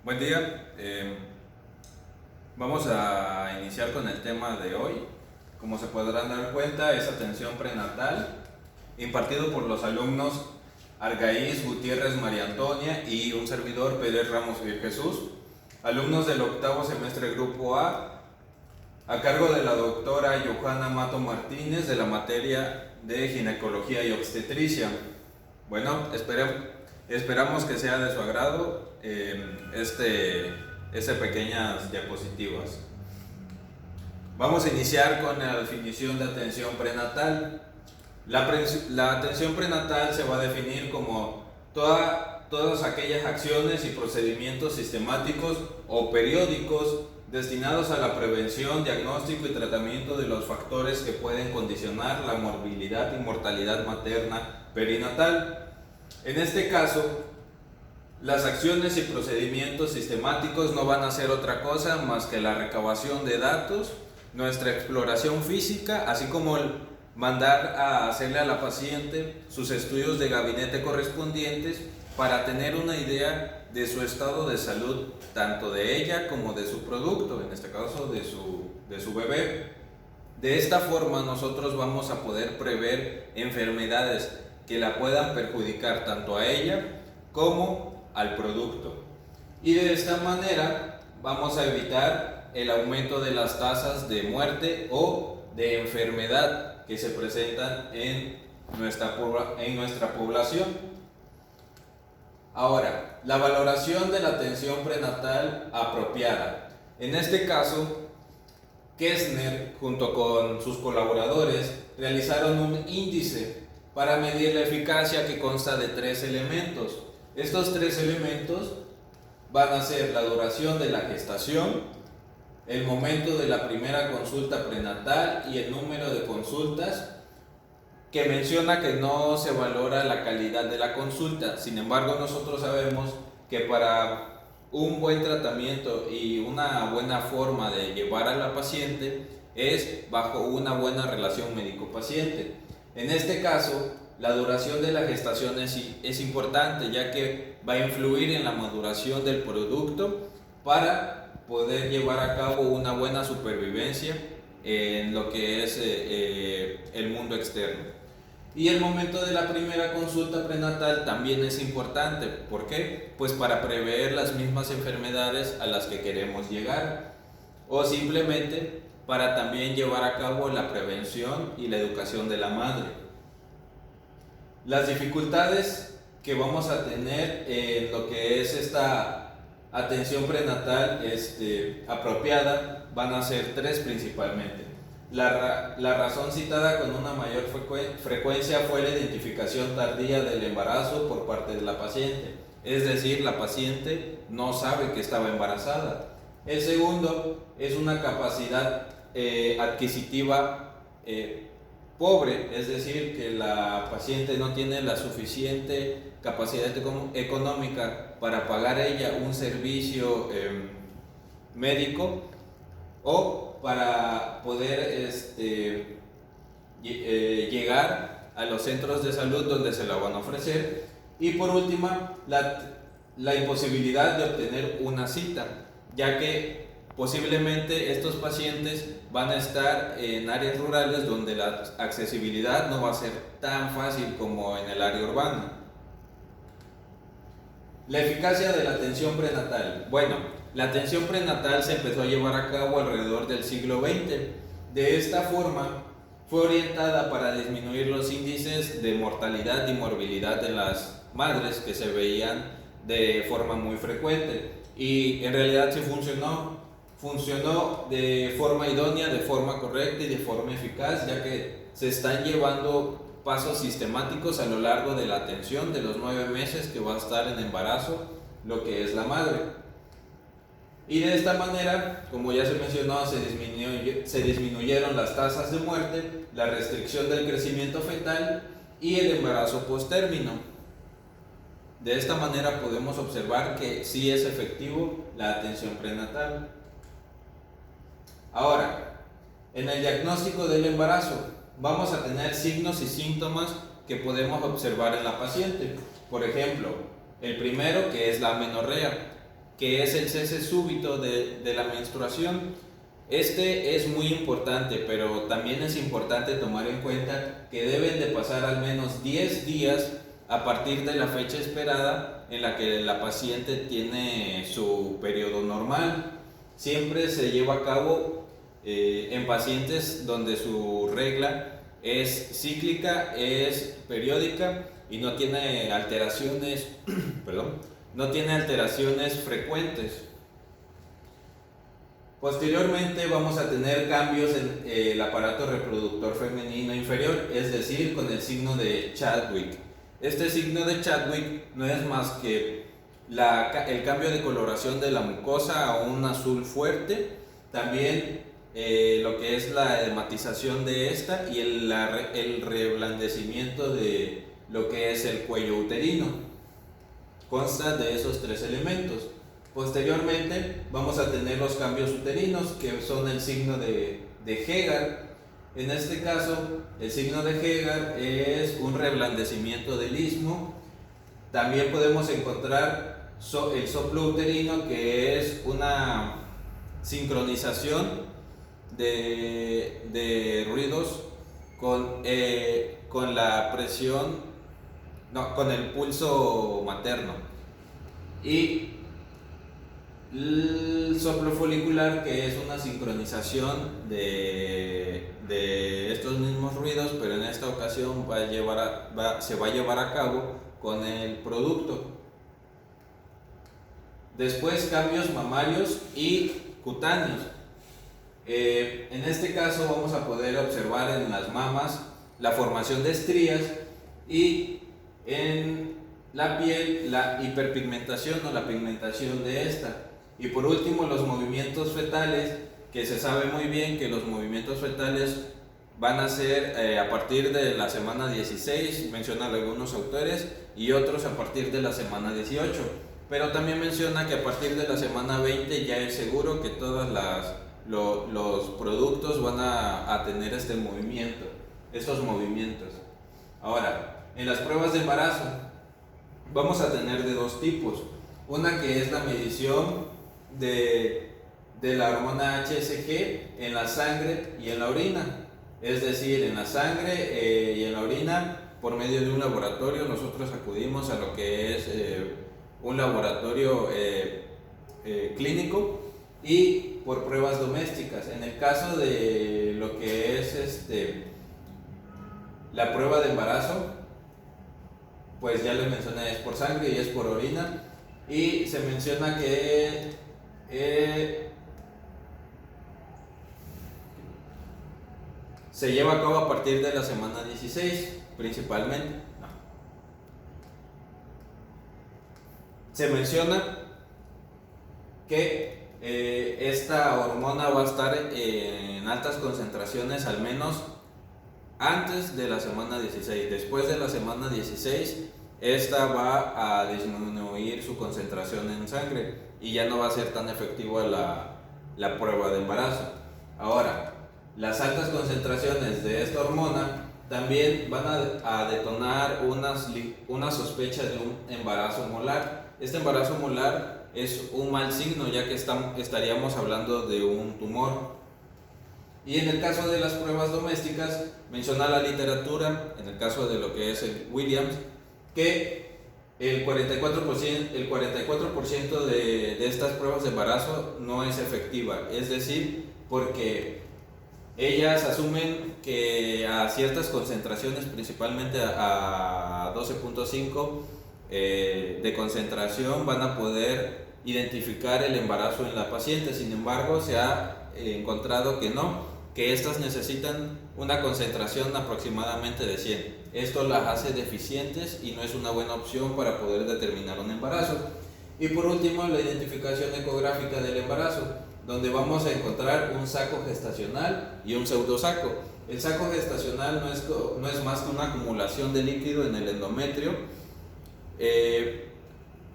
Buen día. Vamos a iniciar con el tema de hoy. Como se podrán dar cuenta, es atención prenatal, impartido por los alumnos Argaíz Gutiérrez María Antonia y un servidor Pérez Ramos Jesús, alumnos del octavo semestre Grupo a cargo de la doctora Johanna Mato Martínez de la materia de ginecología y obstetricia. Bueno, esperamos que sea de su agrado estas pequeñas diapositivas. Vamos a iniciar con la definición de atención prenatal. La atención prenatal se va a definir como todas aquellas acciones y procedimientos sistemáticos o periódicos destinados a la prevención, diagnóstico y tratamiento de los factores que pueden condicionar la morbilidad y mortalidad materna perinatal. En este caso, las acciones y procedimientos sistemáticos no van a ser otra cosa más que la recabación de datos, nuestra exploración física, así como el mandar a hacerle a la paciente sus estudios de gabinete correspondientes para tener una idea de su estado de salud, tanto de ella como de su producto, en este caso de su bebé. De esta forma nosotros vamos a poder prever enfermedades que la puedan perjudicar tanto a ella como al producto. Y de esta manera vamos a evitar el aumento de las tasas de muerte o de enfermedad que se presentan en nuestra población. Ahora, la valoración de la atención prenatal apropiada. En este caso, Kessner, junto con sus colaboradores, realizaron un índice para medir la eficacia que consta de 3 elementos. Estos 3 elementos van a ser la duración de la gestación, el momento de la primera consulta prenatal y el número de consultas, que menciona que no se valora la calidad de la consulta. Sin embargo, nosotros sabemos que para un buen tratamiento y una buena forma de llevar a la paciente es bajo una buena relación médico-paciente. En este caso, la duración de la gestación es importante, ya que va a influir en la maduración del producto para poder llevar a cabo una buena supervivencia en lo que es el mundo externo. Y el momento de la primera consulta prenatal también es importante. ¿Por qué? Pues para prever las mismas enfermedades a las que queremos llegar, o simplemente para también llevar a cabo la prevención y la educación de la madre. Las dificultades que vamos a tener en lo que es esta atención prenatal apropiada van a ser 3 principalmente. La razón citada con una mayor frecuencia fue la identificación tardía del embarazo por parte de la paciente, es decir, la paciente no sabe que estaba embarazada. El segundo es una capacidad adquisitiva pobre, es decir, que la paciente no tiene la suficiente capacidad económica para pagar ella un servicio médico o para poder llegar a los centros de salud donde se la van a ofrecer. Y por último, la imposibilidad de obtener una cita, ya que posiblemente estos pacientes van a estar en áreas rurales donde la accesibilidad no va a ser tan fácil como en el área urbana. La eficacia de la atención prenatal. Bueno, la atención prenatal se empezó a llevar a cabo alrededor del siglo XX. De esta forma, fue orientada para disminuir los índices de mortalidad y morbilidad de las madres que se veían de forma muy frecuente. Y en realidad sí funcionó de forma idónea, de forma correcta y de forma eficaz, ya que se están llevando pasos sistemáticos a lo largo de la atención de los 9 meses que va a estar en embarazo lo que es la madre. Y de esta manera, como ya se mencionó, se disminuyeron las tasas de muerte, la restricción del crecimiento fetal y el embarazo postérmino. De esta manera podemos observar que sí es efectivo la atención prenatal. Ahora, en el diagnóstico del embarazo vamos a tener signos y síntomas que podemos observar en la paciente. Por ejemplo, el primero, que es la amenorrea, que es el cese súbito de la menstruación. Este es muy importante, pero también es importante tomar en cuenta que deben de pasar al menos 10 días a partir de la fecha esperada en la que la paciente tiene su periodo normal. Siempre se lleva a cabo en pacientes donde su regla es cíclica, es periódica y no tiene alteraciones, perdón, no tiene alteraciones frecuentes. Posteriormente vamos a tener cambios en el aparato reproductor femenino inferior, es decir, con el signo de Chadwick. Este signo de Chadwick no es más que el cambio de coloración de la mucosa a un azul fuerte, también lo que es la edematización de esta y el reblandecimiento de lo que es el cuello uterino. Consta de esos tres elementos. Posteriormente vamos a tener los cambios uterinos, que son el signo de Hegar. En este caso, el signo de Hegar es un reblandecimiento del istmo. También podemos encontrar el soplo uterino, que es una sincronización de ruidos con la presión, no, con el pulso materno. Y el soplo folicular, que es una sincronización de estos mismos ruidos, pero en esta ocasión se va a llevar a cabo con el producto. Después, cambios mamarios y cutáneos. En este caso vamos a poder observar en las mamas la formación de estrías y en la piel la hiperpigmentación o la pigmentación de esta. Y por último, los movimientos fetales, que se sabe muy bien que los movimientos fetales van a ser a partir de la semana 16, mencionan algunos autores, y otros a partir de la semana 18. Pero también menciona que a partir de la semana 20 ya es seguro que todos los productos van a tener estos movimientos. Ahora, en las pruebas de embarazo vamos a tener de dos tipos. Una que es la medición de la hormona HCG en la sangre y en la orina. Es decir, en la sangre y en la orina, por medio de un laboratorio, nosotros acudimos a lo que es un laboratorio clínico, y por pruebas domésticas. En el caso de lo que es la prueba de embarazo, pues ya les mencioné, es por sangre y es por orina, y se menciona que se lleva a cabo a partir de la semana 16 principalmente. No. Se menciona que esta hormona va a estar en altas concentraciones al menos antes de la semana 16. Después de la semana 16, esta va a disminuir su concentración en sangre y ya no va a ser tan efectiva la prueba de embarazo. Ahora, las altas concentraciones de esta hormona también van a detonar una sospecha de un embarazo molar. Este embarazo molar es un mal signo, ya que estaríamos hablando de un tumor. Y en el caso de las pruebas domésticas, menciona la literatura, en el caso de lo que es el Williams, que el 44% de estas pruebas de embarazo no es efectiva. Es decir, porque ellas asumen que a ciertas concentraciones, principalmente a 12.5 de concentración, van a poder identificar el embarazo en la paciente. Sin embargo, se ha encontrado que no, que estas necesitan una concentración aproximadamente de 100. Esto las hace deficientes y no es una buena opción para poder determinar un embarazo. Y por último, la identificación ecográfica del embarazo, donde vamos a encontrar un saco gestacional y un pseudosaco. El saco gestacional no es más que una acumulación de líquido en el endometrio,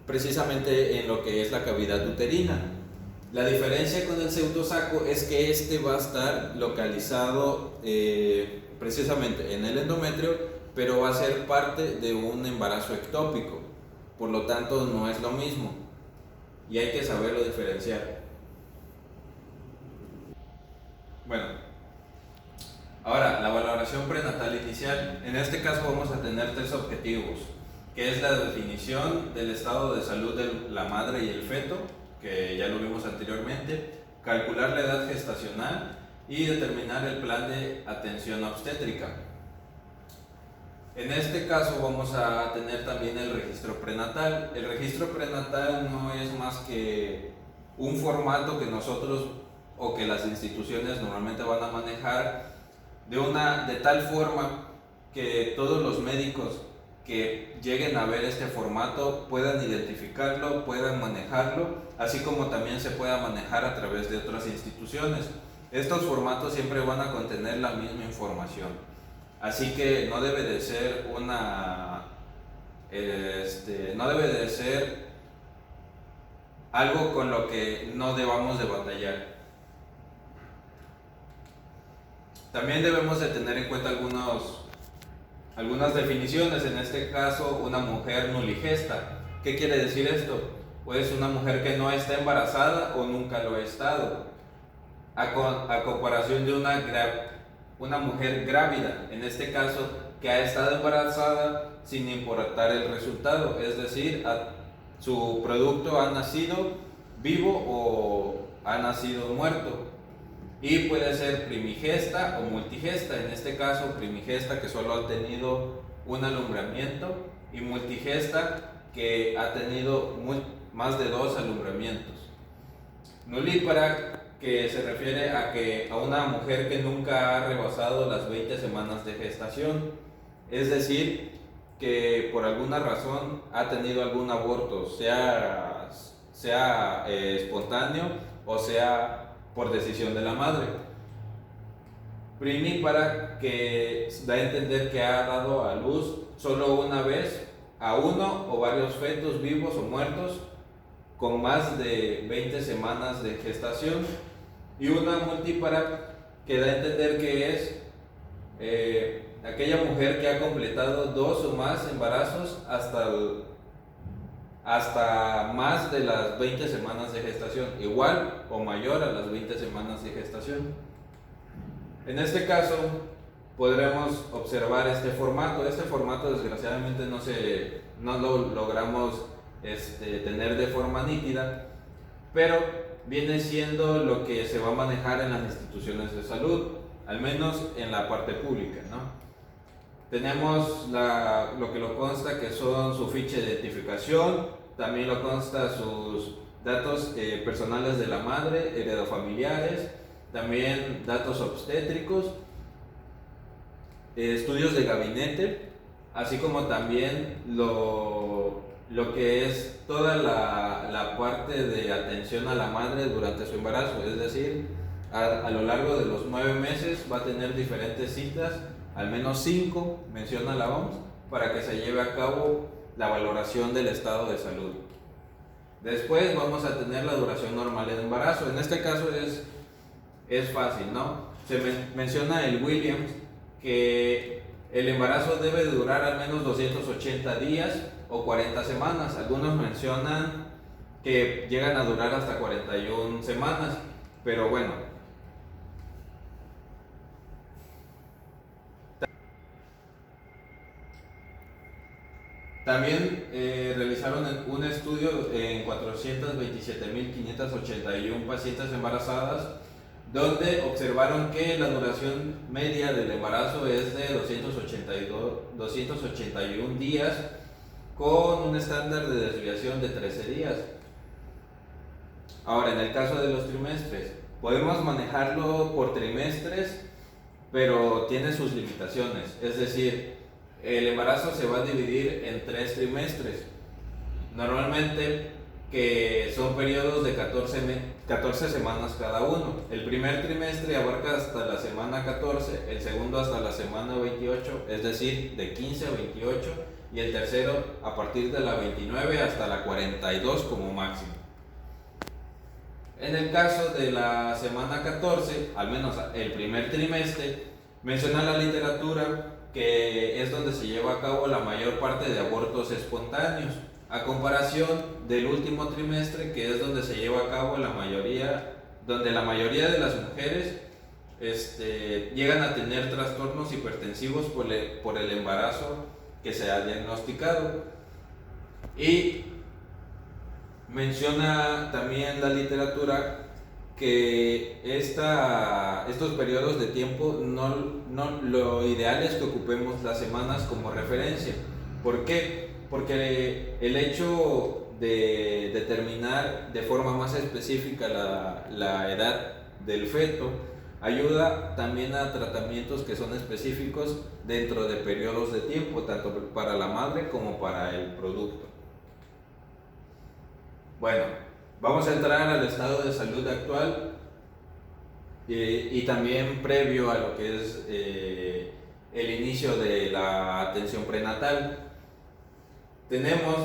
precisamente en lo que es la cavidad uterina. La diferencia con el pseudosaco es que este va a estar localizado precisamente en el endometrio, pero va a ser parte de un embarazo ectópico, por lo tanto no es lo mismo. y hay que saberlo diferenciar. Bueno, ahora la valoración prenatal inicial. En este caso vamos a tener tres objetivos, que es la definición del estado de salud de la madre y el feto, que ya lo vimos anteriormente, calcular la edad gestacional y determinar el plan de atención obstétrica. En este caso vamos a tener también el registro prenatal. El registro prenatal no es más que un formato que nosotros o que las instituciones normalmente van a manejar de tal forma que todos los médicos que lleguen a ver este formato puedan identificarlo, puedan manejarlo, así como también se pueda manejar a través de otras instituciones. Estos formatos siempre van a contener la misma información. Así que no debe de ser no debe de ser algo con lo que no debamos de batallar. También debemos de tener en cuenta algunas definiciones. En este caso, una mujer nuligesta. ¿Qué quiere decir esto? Pues una mujer que no está embarazada o nunca lo ha estado, a comparación de una mujer grávida, en este caso, que ha estado embarazada sin importar el resultado, es decir, su producto ha nacido vivo o ha nacido muerto. Y puede ser primigesta o multigesta, en este caso primigesta que solo ha tenido un alumbramiento y multigesta que ha tenido más de 2 alumbramientos. Nulípara, que se refiere a una mujer que nunca ha rebasado las 20 semanas de gestación, es decir, que por alguna razón ha tenido algún aborto, sea espontáneo o sea por decisión de la madre. Primípara, que da a entender que ha dado a luz solo una vez a uno o varios fetos vivos o muertos con más de 20 semanas de gestación. Y una multípara, que da a entender que es aquella mujer que ha completado 2 o más embarazos hasta más de las 20 semanas de gestación, igual o mayor a las 20 semanas de gestación. En este caso podremos observar este formato. Este formato desgraciadamente no lo logramos tener de forma nítida, pero viene siendo lo que se va a manejar en las instituciones de salud, al menos en la parte pública, ¿no? Tenemos lo que lo consta, que son su ficha de identificación, también lo consta sus datos personales de la madre, heredofamiliares, también datos obstétricos, estudios de gabinete, así como también lo que es toda la parte de atención a la madre durante su embarazo, es decir, a lo largo de los 9 meses va a tener diferentes citas, al menos 5, menciona la OMS, para que se lleve a cabo la valoración del estado de salud. Después vamos a tener la duración normal del embarazo. En este caso es fácil, ¿no? Se menciona el Williams que el embarazo debe durar al menos 280 días o 40 semanas. Algunos mencionan que llegan a durar hasta 41 semanas, pero bueno. También realizaron un estudio en 427.581 pacientes embarazadas, donde observaron que la duración media del embarazo es de 281 días, con un estándar de desviación de 13 días. Ahora, en el caso de los trimestres, podemos manejarlo por trimestres, pero tiene sus limitaciones, es decir, el embarazo se va a dividir en 3 trimestres, normalmente, que son periodos de 14 semanas cada uno. El primer trimestre abarca hasta la semana 14, el segundo hasta la semana 28, es decir, de 15 a 28, y el tercero a partir de la 29 hasta la 42 como máximo. En el caso de la semana 14, al menos el primer trimestre, menciona la literatura que es donde se lleva a cabo la mayor parte de abortos espontáneos. a comparación del último trimestre, que es donde se lleva a cabo donde la mayoría de las mujeres llegan a tener trastornos hipertensivos por el embarazo que se ha diagnosticado. Y menciona también la literatura que estos periodos de tiempo lo ideal es que ocupemos las semanas como referencia. ¿Por qué? Porque el hecho de determinar de forma más específica la edad del feto ayuda también a tratamientos que son específicos dentro de periodos de tiempo, tanto para la madre como para el producto. Bueno, vamos a entrar al estado de salud actual y también previo a lo que es el inicio de la atención prenatal. Tenemos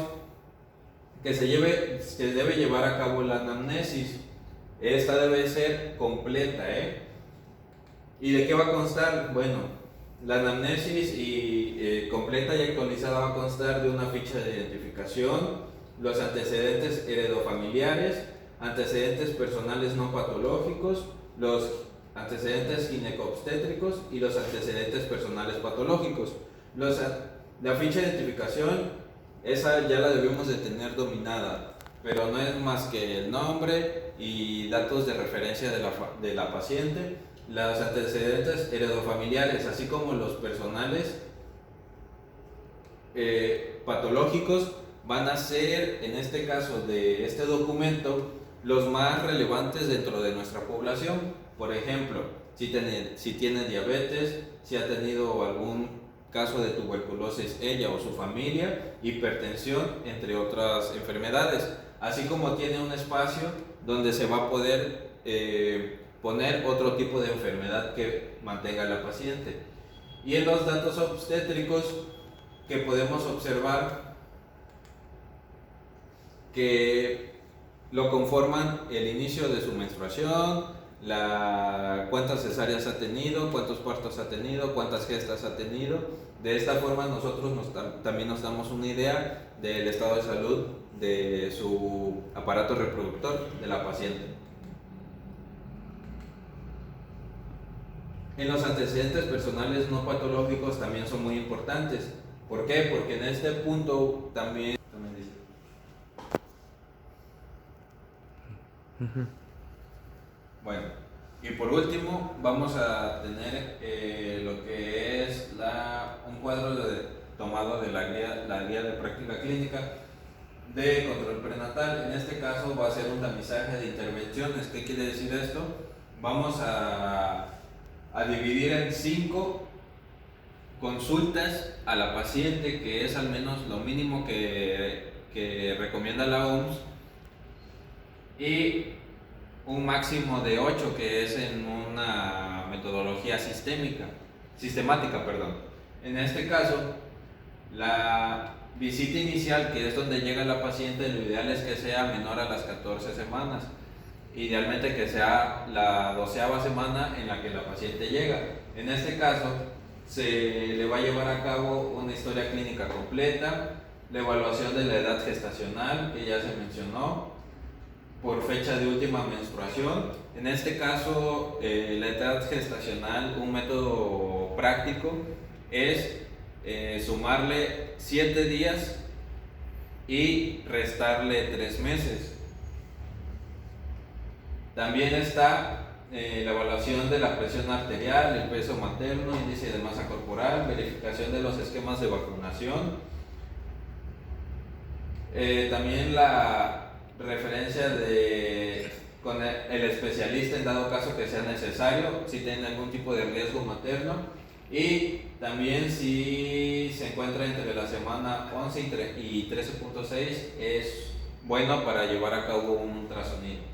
que se debe llevar a cabo la anamnesis. Esta debe ser completa, ¿Y de qué va a constar? Bueno, la anamnesis completa y actualizada va a constar de una ficha de identificación, los antecedentes heredofamiliares, antecedentes personales no patológicos, los antecedentes gineco-obstétricos y los antecedentes personales patológicos. La ficha de identificación, esa ya la debemos de tener dominada, pero no es más que el nombre y datos de referencia de la paciente, los antecedentes heredofamiliares, así como los personales patológicos, van a ser, en este caso de este documento, los más relevantes dentro de nuestra población. Por ejemplo, si tiene diabetes, si ha tenido algún caso de tuberculosis ella o su familia, hipertensión, entre otras enfermedades, así como tiene un espacio donde se va a poder poner otro tipo de enfermedad que mantenga a la paciente. Y en los datos obstétricos que podemos observar que lo conforman el inicio de su menstruación, cuántas cesáreas ha tenido, cuántos partos ha tenido, cuántas gestas ha tenido. De esta forma nosotros también nos damos una idea del estado de salud de su aparato reproductor de la paciente. En los antecedentes personales no patológicos también son muy importantes. ¿Por qué? Porque en este punto también dice. Bueno, y por último vamos a tener lo que es un cuadro tomado de la guía de práctica clínica de control prenatal. En este caso va a ser un tamizaje de intervenciones. ¿Qué quiere decir esto? Vamos a dividir en 5 consultas a la paciente, que es al menos lo mínimo que recomienda la OMS, y un máximo de 8 que es en una metodología sistemática. En este caso, la visita inicial, que es donde llega la paciente, lo ideal es que sea menor a las 14 semanas. Idealmente que sea la 12ª semana en la que la paciente llega. En este caso, se le va a llevar a cabo una historia clínica completa, la evaluación de la edad gestacional, que ya se mencionó, por fecha de última menstruación. En este caso, la edad gestacional, un método práctico es sumarle 7 días y restarle 3 meses. También está la evaluación de la presión arterial, el peso materno, índice de masa corporal, verificación de los esquemas de vacunación. También la referencia con el especialista en dado caso que sea necesario, si tiene algún tipo de riesgo materno, y también si se encuentra entre la semana 11 y 13.6 es bueno para llevar a cabo un ultrasonido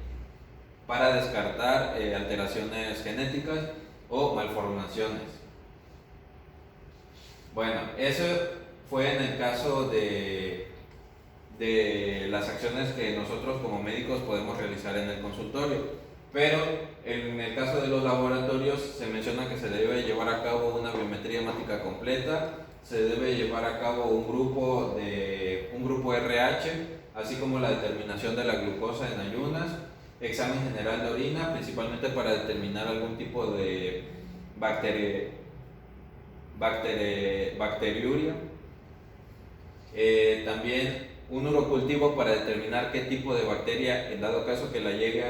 para descartar alteraciones genéticas o malformaciones. Bueno, eso fue en el caso de las acciones que nosotros como médicos podemos realizar en el consultorio, pero en el caso de los laboratorios se menciona que se debe llevar a cabo una biometría hemática completa, se debe llevar a cabo un grupo RH, así como la determinación de la glucosa en ayunas, examen general de orina, principalmente para determinar algún tipo de bacteriuria. También un urocultivo para determinar qué tipo de bacteria, en dado caso que la llegue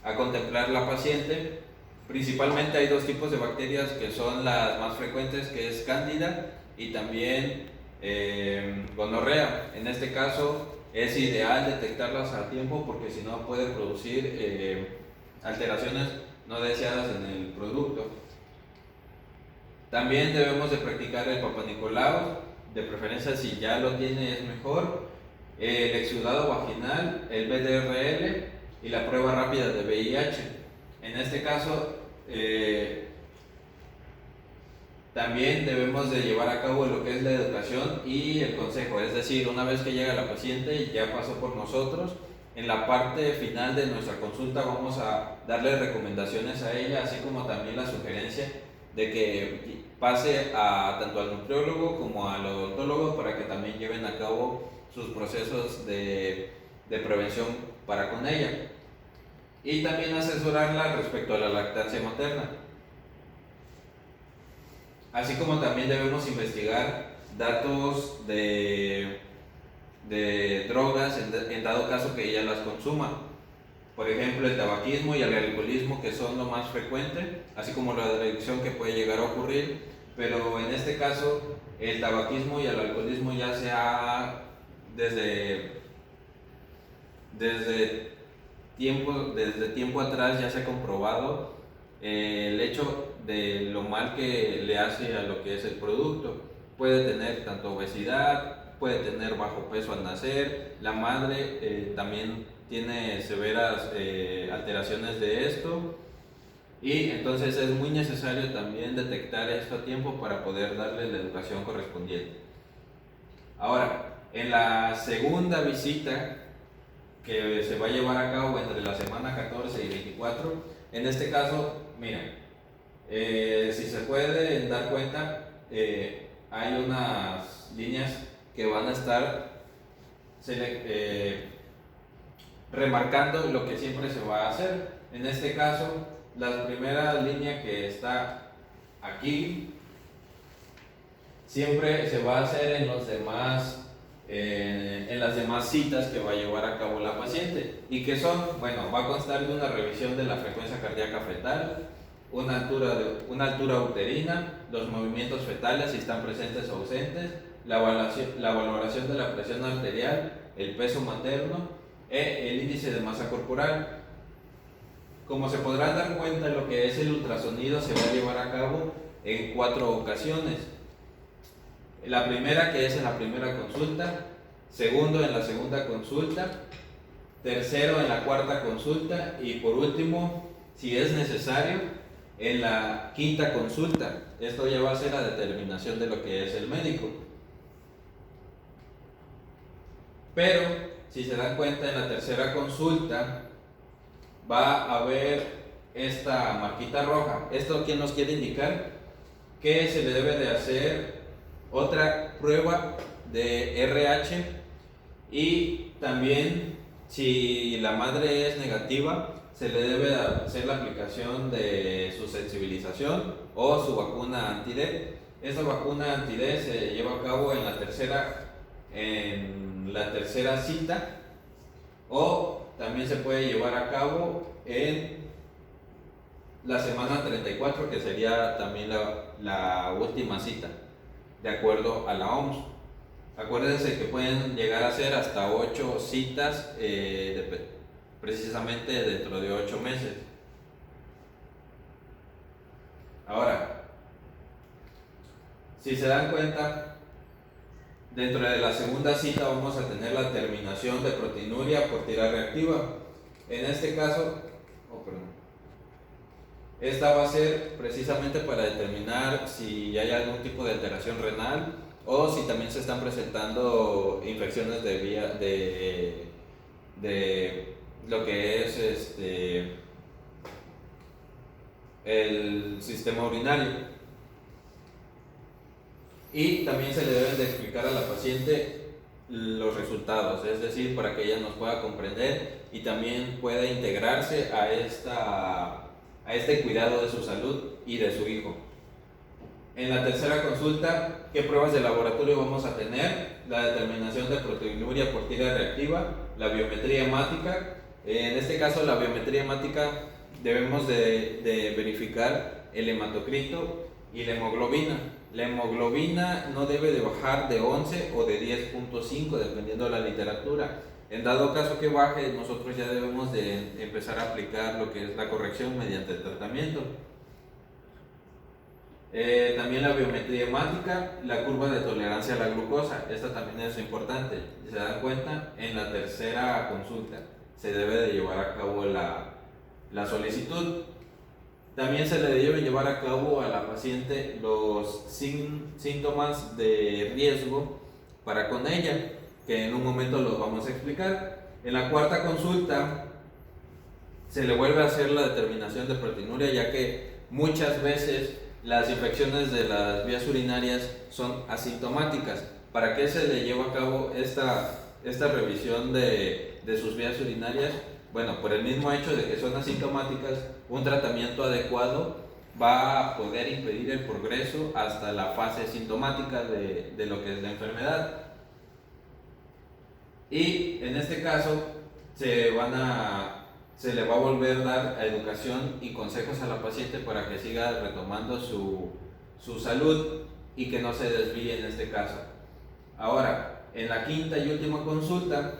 a contemplar la paciente. Principalmente hay dos tipos de bacterias que son las más frecuentes, que es Cándida y también gonorrea. En este caso es ideal detectarlas a tiempo, porque si no puede producir alteraciones no deseadas en el producto. También debemos de practicar el Papa Nicolau, de preferencia si ya lo tiene es mejor, el exudado vaginal, el BDRL y la prueba rápida de VIH. En este caso también debemos de llevar a cabo lo que es la educación y el consejo, es decir, una vez que llega la paciente ya pasó por nosotros, en la parte final de nuestra consulta vamos a darle recomendaciones a ella, así como también la sugerencia de que pase tanto al nutriólogo como al odontólogo para que también lleven a cabo sus procesos de prevención para con ella, y también asesorarla respecto a la lactancia materna. Así como también debemos investigar datos de drogas en dado caso que ella las consuma. Por ejemplo, el tabaquismo y el alcoholismo, que son lo más frecuente, así como la adicción que puede llegar a ocurrir. Pero en este caso, el tabaquismo y el alcoholismo ya se ha desde tiempo atrás ya se ha comprobado el hecho de lo mal que le hace a lo que es el producto. Puede tener tanto obesidad, puede tener bajo peso al nacer, la madre también tiene severas alteraciones de esto, y entonces es muy necesario también detectar esto a tiempo para poder darle la educación correspondiente. Ahora, en la segunda visita que se va a llevar a cabo entre la semana 14 y 24, en este caso, miren, si se puede dar cuenta, hay unas líneas que van a estar remarcando lo que siempre se va a hacer. En este caso, la primera línea que está aquí siempre se va a hacer en las demás citas que va a llevar a cabo la paciente, y que son, bueno, va a constar de una revisión de la frecuencia cardíaca fetal, una altura uterina, los movimientos fetales si están presentes o ausentes, la valoración de la presión arterial, el peso materno, el índice de masa corporal. Como se podrán dar cuenta, lo que es el ultrasonido se va a llevar a cabo en 4 ocasiones. La primera, que es en la primera consulta, segundo en la segunda consulta, tercero en la cuarta consulta, y por último, si es necesario, en la quinta consulta. Esto ya va a ser la determinación de lo que es el médico. Pero si se dan cuenta, en la tercera consulta va a haber esta marquita roja. ¿Esto qué nos quiere indicar? Que se le debe de hacer otra prueba de RH, y también si la madre es negativa, se le debe hacer la aplicación de su sensibilización o su vacuna anti-D. Esta vacuna anti-D se lleva a cabo en la tercera cita, o también se puede llevar a cabo en la semana 34, que sería también la última cita, de acuerdo a la OMS. Acuérdense que pueden llegar a ser hasta 8 citas precisamente dentro de 8 meses. Ahora, si se dan cuenta, dentro de la segunda cita vamos a tener la terminación de proteinuria por tira reactiva. En este caso, esta va a ser precisamente para determinar si hay algún tipo de alteración renal, o si también se están presentando infecciones de lo que es el sistema urinario. Y también se le deben de explicar a la paciente los resultados, es decir, para que ella nos pueda comprender y también pueda integrarse a este cuidado de su salud y de su hijo. En la tercera consulta, ¿qué pruebas de laboratorio vamos a tener? La determinación de proteinuria por tira reactiva, la biometría hemática. En este caso, la biometría hemática debemos de verificar el hematocrito y la hemoglobina. La hemoglobina no debe de bajar de 11 o de 10.5 dependiendo de la literatura. En dado caso que baje, nosotros ya debemos de empezar a aplicar lo que es la corrección mediante el tratamiento. También la biometría hemática, la curva de tolerancia a la glucosa, esta también es importante. Si se dan cuenta, en la tercera consulta se debe de llevar a cabo la solicitud. También se le debe llevar a cabo a la paciente los síntomas de riesgo para con ella, que en un momento los vamos a explicar. En la cuarta consulta se le vuelve a hacer la determinación de proteinuria, ya que muchas veces las infecciones de las vías urinarias son asintomáticas. ¿Para qué se le lleva a cabo esta revisión de sus vías urinarias? Bueno, por el mismo hecho de que son asintomáticas, un tratamiento adecuado va a poder impedir el progreso hasta la fase sintomática de lo que es la enfermedad. Y en este caso se le va a volver a dar educación y consejos a la paciente para que siga retomando su salud y que no se desvíe en este caso. Ahora, en la quinta y última consulta,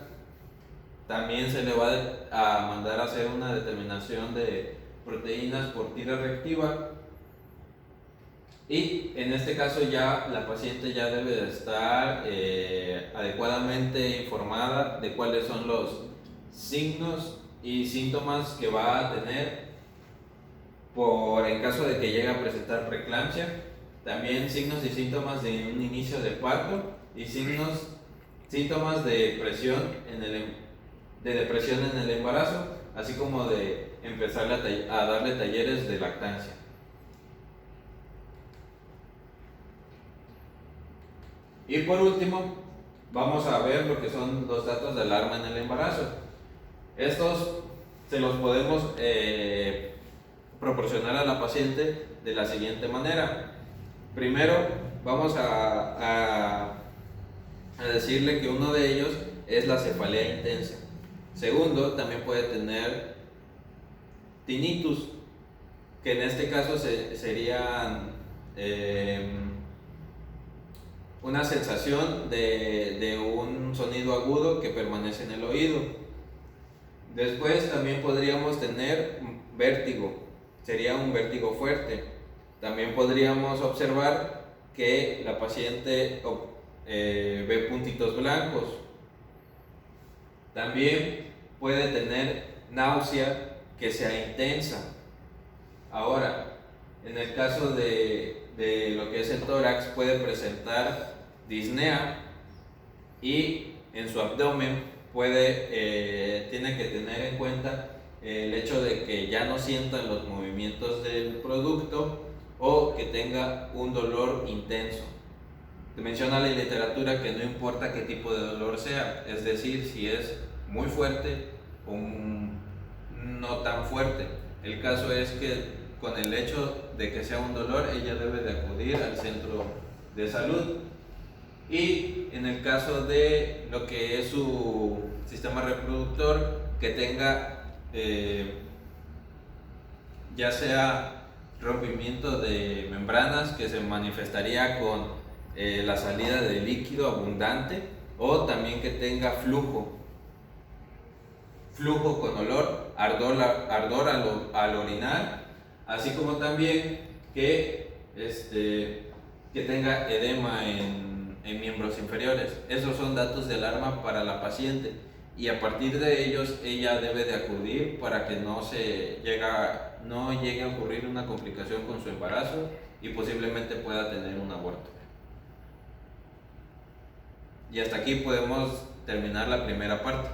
también se le va a mandar a hacer una determinación de proteínas por tira reactiva. Y en este caso ya la paciente ya debe de estar adecuadamente informada de cuáles son los signos y síntomas que va a tener en caso de que llegue a presentar preeclampsia, también signos y síntomas de un inicio de parto y síntomas de depresión en el embarazo, así como de empezar a darle talleres de lactancia. Y por último, vamos a ver lo que son los datos de alarma en el embarazo. Estos se los podemos proporcionar a la paciente de la siguiente manera. Primero, vamos a decirle que uno de ellos es la cefalea intensa. Segundo, también puede tener tinnitus, que en este caso serían una sensación de un sonido agudo que permanece en el oído. Después también podríamos tener vértigo, sería un vértigo fuerte. También podríamos observar que la paciente ve puntitos blancos. También puede tener náusea que sea intensa. Ahora, en el caso de lo que es el tórax, puede presentar disnea y en su abdomen tiene que tener en cuenta el hecho de que ya no sientan los movimientos del producto o que tenga un dolor intenso. Te menciona la literatura que no importa qué tipo de dolor sea, es decir, si es muy fuerte o no tan fuerte. El caso es que con el hecho de que sea un dolor, ella debe de acudir al centro de salud. Y en el caso de lo que es su sistema reproductor, que tenga ya sea rompimiento de membranas, que se manifestaría con la salida de líquido abundante, o también que tenga flujo con olor, ardor al orinar, así como también que tenga edema en miembros inferiores. Esos son datos de alarma para la paciente y a partir de ellos ella debe de acudir para que no llegue a ocurrir una complicación con su embarazo y posiblemente pueda tener un aborto. Y hasta aquí podemos terminar la primera parte.